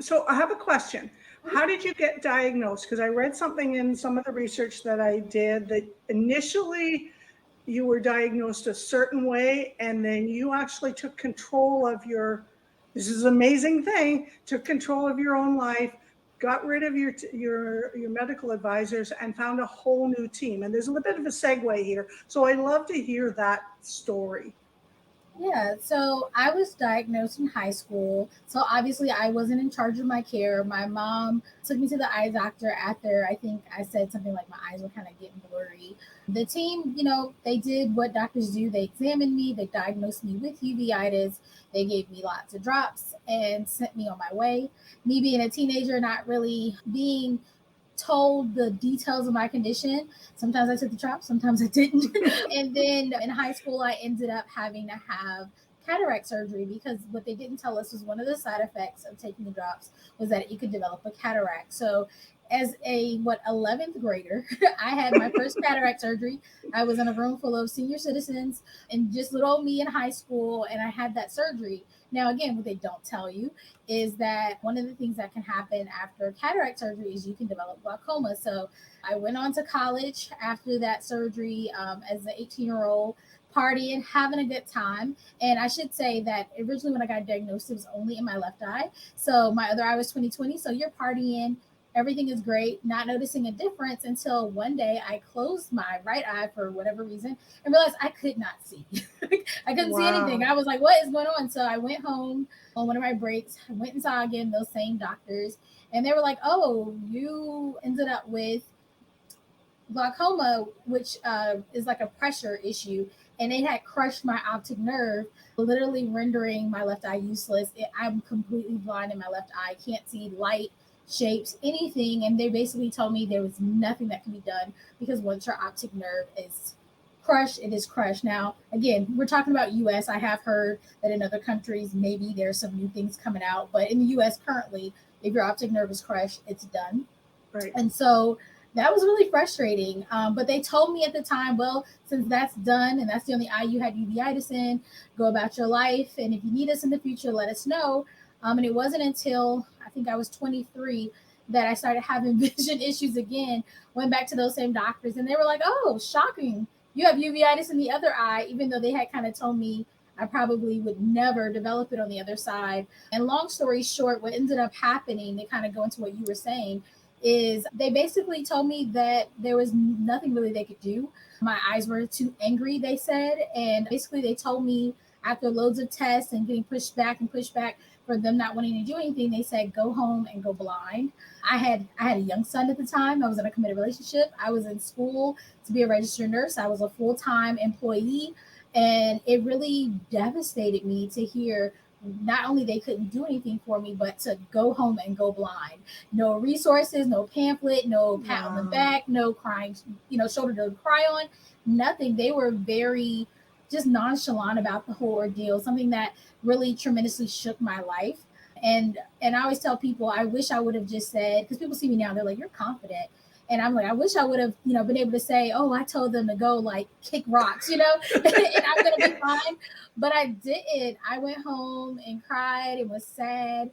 So I have a question. How did you get diagnosed? Because I read something in some of the research that I did that initially you were diagnosed a certain way, and then you actually took control of your, this is an amazing thing, took control of your own life, got rid of your medical advisors and found a whole new team. And there's a little bit of a segue here. So I love to hear that story. Yeah, so I was diagnosed in high school. So obviously, I wasn't in charge of my care. My mom took me to the eye doctor after I think I said something like my eyes were kind of getting blurry. The team, they did what doctors do. They examined me, they diagnosed me with uveitis, they gave me lots of drops and sent me on my way. Me being a teenager, not really being told the details of my condition. Sometimes I took the drops, sometimes I didn't. And then in high school, I ended up having to have cataract surgery because what they didn't tell us was one of the side effects of taking the drops was that you could develop a cataract. So as a 11th grader, I had my first cataract surgery. I was in a room full of senior citizens and just little old me in high school, and I had that surgery. Now, again, what they don't tell you is that one of the things that can happen after cataract surgery is you can develop glaucoma. So I went on to college after that surgery as an 18-year-old, partying, having a good time. And I should say that originally when I got diagnosed, it was only in my left eye. So my other eye was 20/20. So you're partying, everything is great, not noticing a difference until one day I closed my right eye for whatever reason and realized I could not see. I couldn't see anything. Wow. I was like, what is going on? So I went home on one of my breaks, I went and saw again those same doctors, and they were like, oh, you ended up with glaucoma, which is like a pressure issue, and it had crushed my optic nerve, literally rendering my left eye useless. I'm completely blind in my left eye, can't see light, shapes, anything. And they basically told me there was nothing that can be done because once your optic nerve is crushed, it is crushed. Now, again, we're talking about US. I have heard that in other countries, maybe there's some new things coming out, but in the US currently, if your optic nerve is crushed, it's done. Right. And so that was really frustrating. But they told me at the time, well, since that's done and that's the only eye you had uveitis in, go about your life. And if you need us in the future, let us know. And it wasn't until I think I was 23 that I started having vision issues again. Went back to those same doctors, and they were like, oh, shocking. You have uveitis in the other eye, even though they had kind of told me I probably would never develop it on the other side. And long story short, what ended up happening, to kind of go into what you were saying, is they basically told me that there was nothing really they could do. My eyes were too angry, they said. And basically, they told me after loads of tests and getting pushed back for them not wanting to do anything, they said, go home and go blind. I had a young son at the time. I was in a committed relationship. I was in school to be a registered nurse. I was a full-time employee. And it really devastated me to hear not only they couldn't do anything for me, but to go home and go blind. No resources, no pamphlet, no pat on the Wow. back, no crying, shoulder to cry on, nothing. They were very just nonchalant about the whole ordeal, something that really tremendously shook my life. And I always tell people I wish I would have just said, because people see me now, they're like, you're confident. And I'm like, I wish I would have, been able to say, oh, I told them to go like kick rocks, and I'm gonna be fine. But I didn't. I went home and cried and was sad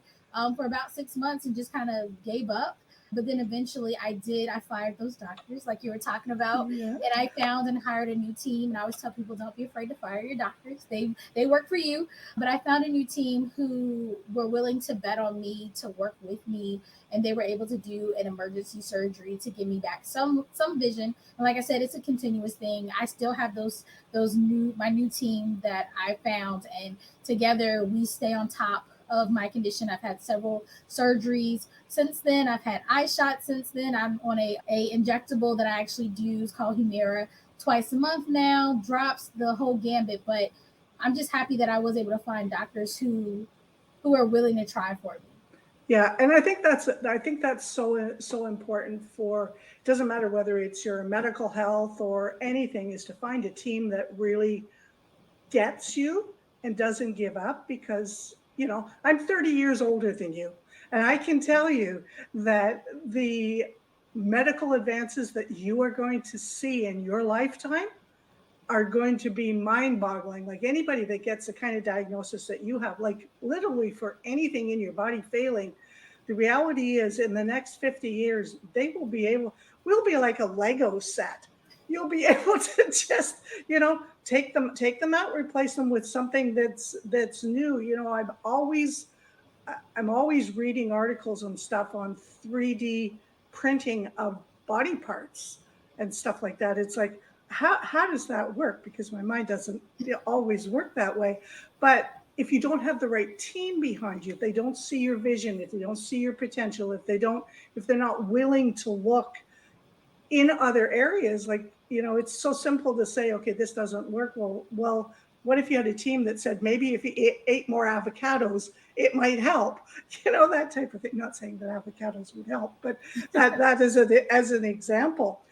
for about 6 months and just kind of gave up. But then eventually I did. I fired those doctors, like you were talking about, Yeah. and I found and hired a new team. And I always tell people, don't be afraid to fire your doctors. They work for you. But I found a new team who were willing to bet on me, to work with me, and they were able to do an emergency surgery to give me back some vision. And like I said, it's a continuous thing. I still have those new my new team that I found, and together we stay on top of my condition. I've had several surgeries since then. I've had eye shots since then. I'm on a injectable that I actually do. It's called Humira, twice a month now, drops, the whole gambit. But I'm just happy that I was able to find doctors who are willing to try for me. Yeah, and I think that's so important for, it doesn't matter whether it's your medical health or anything, is to find a team that really gets you and doesn't give up. Because I'm 30 years older than you, and I can tell you that the medical advances that you are going to see in your lifetime are going to be mind boggling. Like anybody that gets the kind of diagnosis that you have, like literally for anything in your body failing, The reality is, in the next 50 years, we'll be like a Lego set. You'll be able to just, take them out, replace them with something that's new. I'm always reading articles and stuff on 3D printing of body parts and stuff like that. It's like, how does that work? Because my mind doesn't always work that way. But if you don't have the right team behind you, if they don't see your vision, if they don't see your potential, if they're not willing to look in other areas, like, it's so simple to say, okay, this doesn't work. Well, what if you had a team that said, maybe if you ate more avocados, it might help, that type of thing. Not saying that avocados would help, but that is as an example.